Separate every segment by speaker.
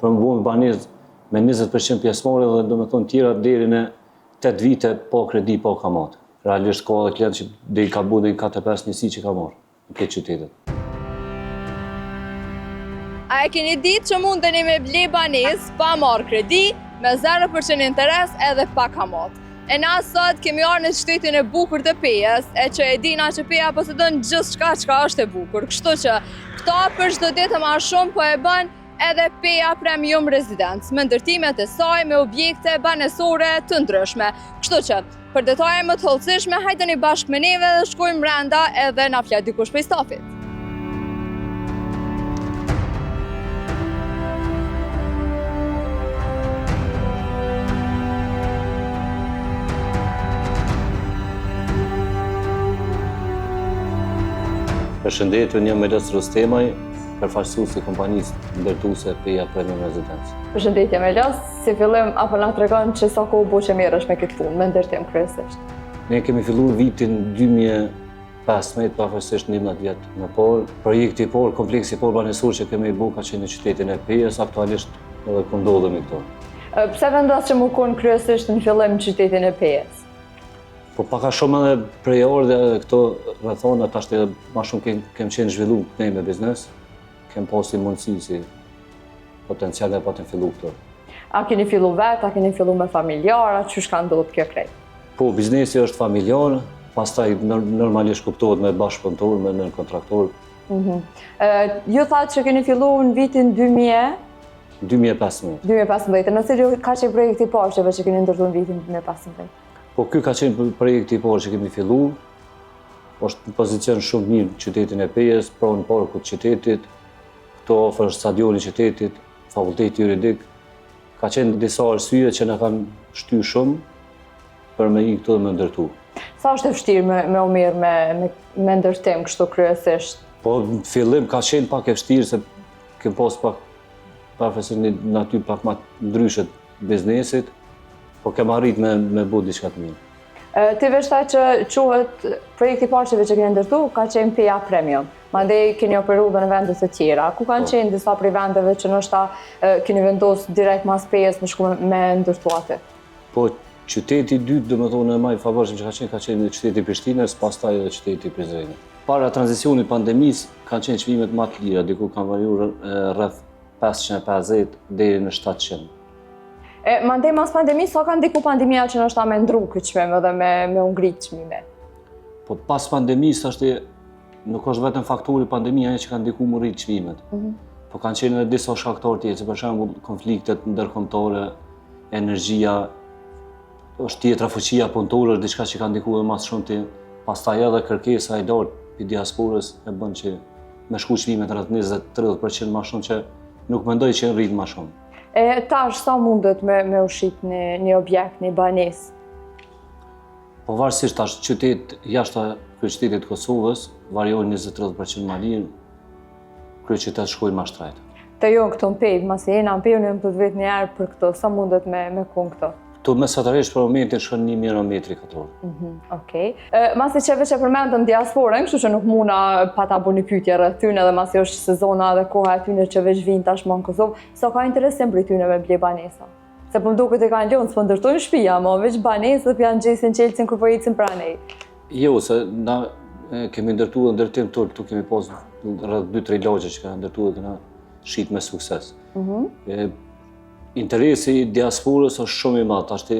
Speaker 1: përmbuar banesë me 20% pjesëmarrje dhe domethënë tjera deri në 8 vite pa kredi, pa kamate. Realisht ka edhe klient që deri ka bu deri 4-5 njësi që ka marrë në këtë qytetet.
Speaker 2: A e keni ditë që mundeni me ble banesë pa marrë kredi, me 0% interes edhe pa kamate? E na sot kemi arë në qytetin e bukur të Pejës, e që e dina që Peja posedon gjithçka çka është e bukur. Kështu që këta për çdo ditë më shumë po e bën edhe Peja Premium Residence, me ndërtimet e saj me objekte banesore të ndryshme. Kështu që për detaje më të hollësishme, hajdeni bashkë me neve dhe shkojmë brenda edhe na flet dikush prej stafit.
Speaker 1: Përshëndetje, jam Meles Rustemaj, përfaqësues i kompanisë ndërtuese Peja Premium Residence.
Speaker 2: Përshëndetje Meles, si fillim apo na tregon që sa kohë bu që merresh me këtë punë, me ndërtim kryesisht?
Speaker 1: Ne kemi filluar vitin 2015, pavarësisht 11 vjet më parë. Projekti i parë, kompleksi i parë banesor që kemi bërë ka qenë në qytetin e Pejës, aktualisht edhe ku ndodhemi këtu.
Speaker 2: Pse vendos që më kon kryesisht në fillim në qytetin e Pejës?
Speaker 1: Po paka shumë edhe prej orë dhe këto rrethona tash edhe ma shumë kem qenë zhvillu ne me biznes, kem pasi mundësi si potencial e patin fillu këto.
Speaker 2: A keni fillu vetë, a keni fillu me familjar, a çu ka ndodhur kjo krejt?
Speaker 1: Po, biznesi është familjar, pastaj normalisht kuptohet me bashkëpunëtor, me nën kontraktor.
Speaker 2: Ju thatë që keni fillu në vitin
Speaker 1: 2015.
Speaker 2: 2015, nëse ju ka qenë projekti i parë që keni ndërtuar në vitin 2015?
Speaker 1: Po ky ka qenë projekti i parë që kemi fillu, është në pozicion shumë mirë në qytetin e Pejës, pranë parkut të qytetit, këto afër stadioni i qytetit, fakulteti juridik. Ka qenë disa arsye që na kanë shtyr shumë për me i këto dhe me ndërtu.
Speaker 2: Sa është e vështirë me u mirë me ndërtim kështu kryesisht?
Speaker 1: Po në fillim ka qenë pak e vështirë se kem pas pak përveç një natyrë pak më ndryshe të biznesit, po kem arrit me bu diçka të mirë.
Speaker 2: Ti veç tha që quhet projekti i parë që keni ndërtu ka qenë Peja Premium. Mandej keni operuar në vende të tjera. Ku kanë qenë disa prej vendeve që ndoshta keni vendosur direkt mas Pejës me shku me ndërtu aty?
Speaker 1: Po qyteti i dytë, domethënë më i favorshëm që ka qenë qyteti i Prishtinës, pastaj edhe qyteti i Prizrenit. Para tranzicionit pandemisë kanë qenë çmimet më të lira, diku kanë variuar rreth 550 deri në 700.
Speaker 2: Mandej mas pandemisë, sa ka ndiku pandemia që ndoshta me ndru këtë çmim edhe me u ngrit çmimet?
Speaker 1: Po pas pandemisë nuk është vetëm faktori pandemia që ka ndikuar më rrit çmimet. Po kanë qenë edhe disa shkaktorë tjerë, si për shembull konfliktet ndërkombëtare, energjia, është tjetra fuqia punëtore, është diçka që ka ndikuar më shumë ti. Pastaj edhe kërkesa e lartë i diasporës e bën që me shku çmimet rreth 20-30% më shumë që nuk mendoj që rrit më shumë.
Speaker 2: Tash sa mundet me ushit një objekt, një banesë?
Speaker 1: Po varësisht tash qytet jashtë kryeqytetit Kosovës varion 20-30% më lirë, kryeqytet shkojnë më shtrejt.
Speaker 2: Te jo këto në Pejë, masi jena në Pejë, unë të vetë një herë për këto, sa mundet me kun këto?
Speaker 1: Këtu mesatërisht për momentin shkon 1000 metri katror.
Speaker 2: Okej. Masi që veç e përmendëm diasporën, kështu që nuk muna pa ta bu një pyetje rreth tyne dhe masi është sezona dhe koha e tyne që veç vinë tashmë në Kosovë, sa ka interesim për tyne me ble banesa? Se po mduket e kanë lënë, s'po ndërtojnë shtëpia, ma veç banesë dhe janë gjesin qelcin kur po ecin pranej.
Speaker 1: Jo, se na kemi ndërtuar ndërtim tur, këtu kemi pas rreth 2-3 lagje që kanë ndërtuar dhe kena shit me sukses. Interesi i diasporës është shumë i madh. Ashtu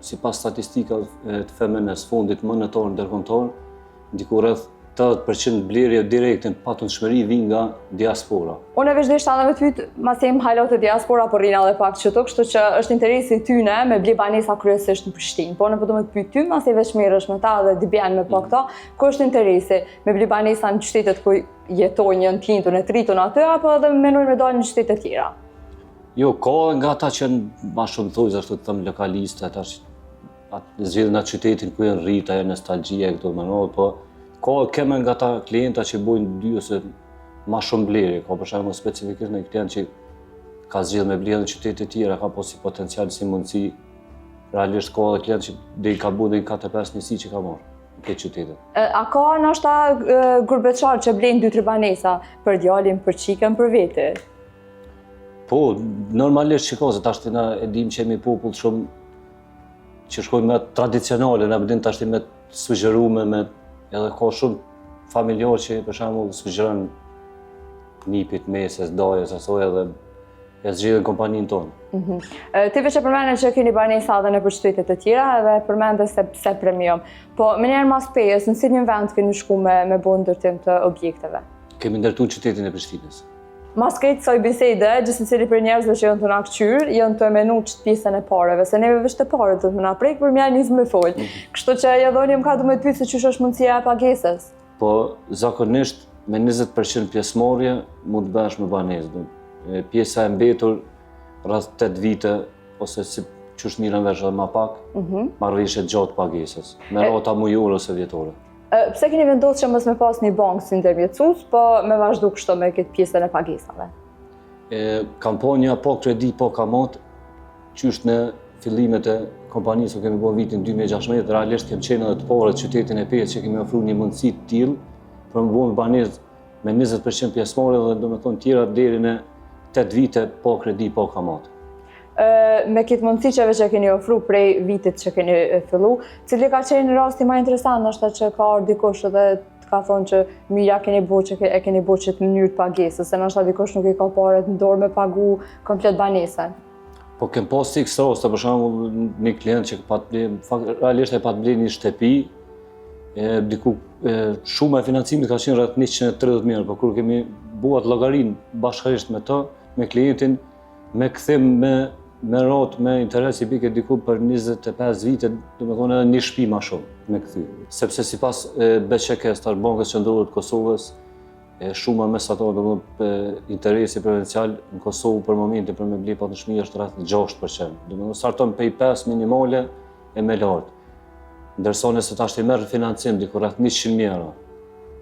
Speaker 1: sipas statistikave të FMN-s fundit monetar ndërkombëtar, diku rreth 80% blerje direkte në patundshmëri vijnë nga diaspora.
Speaker 2: Unë veç desha edhe me ty, masi jam hala të diaspora, por rina edhe pak çto, kështu që është interesi tyne me ble banesa kryesisht në Prishtinë. Po ne po do të pyet ty, masi veç mirësh me ta dhe di bën me pa këto, ku është interesi me ble banesa në qytetet ku jetojnë, janë të hindur, të rritur aty apo edhe mendojnë me dalë në qytete të tjera?
Speaker 1: Jo, ka nga ata që ma shumë thojë, ashtu të thëmë lokaliste, zgjedhin atë qytetin ku janë rritë, ajo nostalgjia e këto më nëllë, po keme nga ata klienta që bojnë 2 ose ma shumë blerje, ka për shembull specifikisht në klient që ka zgjedhur me blerje në qytete të tjera, ka si potencial, si mundësi, realisht ka edhe klient që dhe i ka bu dhe i 4-5 njësi që ka marrë në këtë qytetet.
Speaker 2: A ka ndoshta grupeçar që blejnë 2-3 banesa për djalin, për çikën, për vete?
Speaker 1: Po, normalisht shiko, se tash na e dim që jemi popull shumë që shkojnë me tradicionale, na bëdin tash me sugjerume, edhe ka shumë familjar që për shembull sugjeron nipit, meses, dajës, asoj edhe e zgjidhen kompaninë tonë.
Speaker 2: Ti veç e përmendën që keni banesa edhe në qytete të tjera edhe përmendë se premium. Po më njëherë mas pejës, në si një vend keni shku me bo ndërtim të objekteve?
Speaker 1: Kemi ndërtu qytetin e Prishtinës.
Speaker 2: Mas këtë soj bisede, gjithsesi për njerëzve që janë të na kqyr, janë të menu qëtë pjesën e pareve, se neve veç të pare do të më na prek për mja njëzë me folë. Kështu që ja dhonim ka du me të pytë se qysh është mundësia e pagesës.
Speaker 1: Po, zakonisht me 20% pjesëmarrje mund të bësh me banesë. Pjesa e mbetur rreth 8 vite ose si qysh mirën vesh edhe më pak, marrëveshje gjatë pagesës, me rata mujore ose vjetore.
Speaker 2: Pse keni vendosur që mos me pas një bankë si ndërmjetësues, po me vazhdu kështu me këtë pjesën e pagesave?
Speaker 1: Kampanja po kredi, po kamat, qysh në fillimet e kompanisë që kemi bërë vitin 2016, realisht kemi qenë edhe të parë qytetin e Pejës që kemi ofruar një mundësi të tillë për më bërë banesë me 20% pjesëmarrje dhe domethënë tjera deri në 8 vite po kredi, po kamat.
Speaker 2: Me këtë mundësi që veç e keni ofru prej vitit që keni fillu, cili ka qenë rasti ma interesant, është që ka ardhur dikush edhe të ka thonë që mira keni bo që e keni bo që të mënyrë të pagesës, se nështë dikush nuk i ka paret në dorë me pagu komplet banesën.
Speaker 1: Po kem pas x raste, për shembull një klient që realisht e pat bler një shtëpi, diku shuma e financimit ka qenë rreth 130.000, por kur kemi buat llogarinë bashkërisht me të, me klientin, me kthim me ratë me interes i bike diku për 25 vite, domethënë edhe një shtëpi më shumë me kthy. Sepse sipas BÇK-s, Bankës Qendrore të Kosovës, shuma mesator domethënë interesi preferencial në Kosovë për momentin për me ble patëshmëri është rreth 6%. Domethënë starton prej 5 minimale e me lart. Ndërsa nëse tash ti merr financim diku rreth 100.000 euro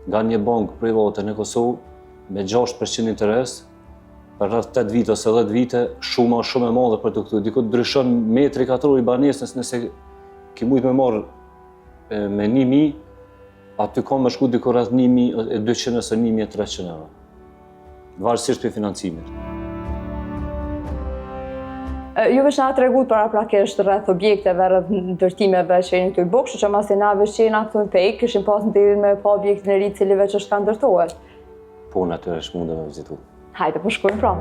Speaker 1: nga një bankë private në Kosovë me 6% interes, për rreth 8 vite ose 10 vite, shuma shumë e madhe për të këtu. Diku ndryshon metri katror i banesës nëse ki mujt me marrë me 1.000, aty ka me shku diku rreth 1.200 ose 1.300 euro. Varësisht për financimit.
Speaker 2: Ju veç na tregut paraprakisht rreth objekteve, rreth ndërtimeve që jeni këtu i bukë, që masi na veç që jena këtu në Pejë, kishim pas në dirin me pa objektin e ri cili veç është ka ndërtohet.
Speaker 1: Po, natyrisht mundem me vizitu.
Speaker 2: Hajde, po shkojmë pra.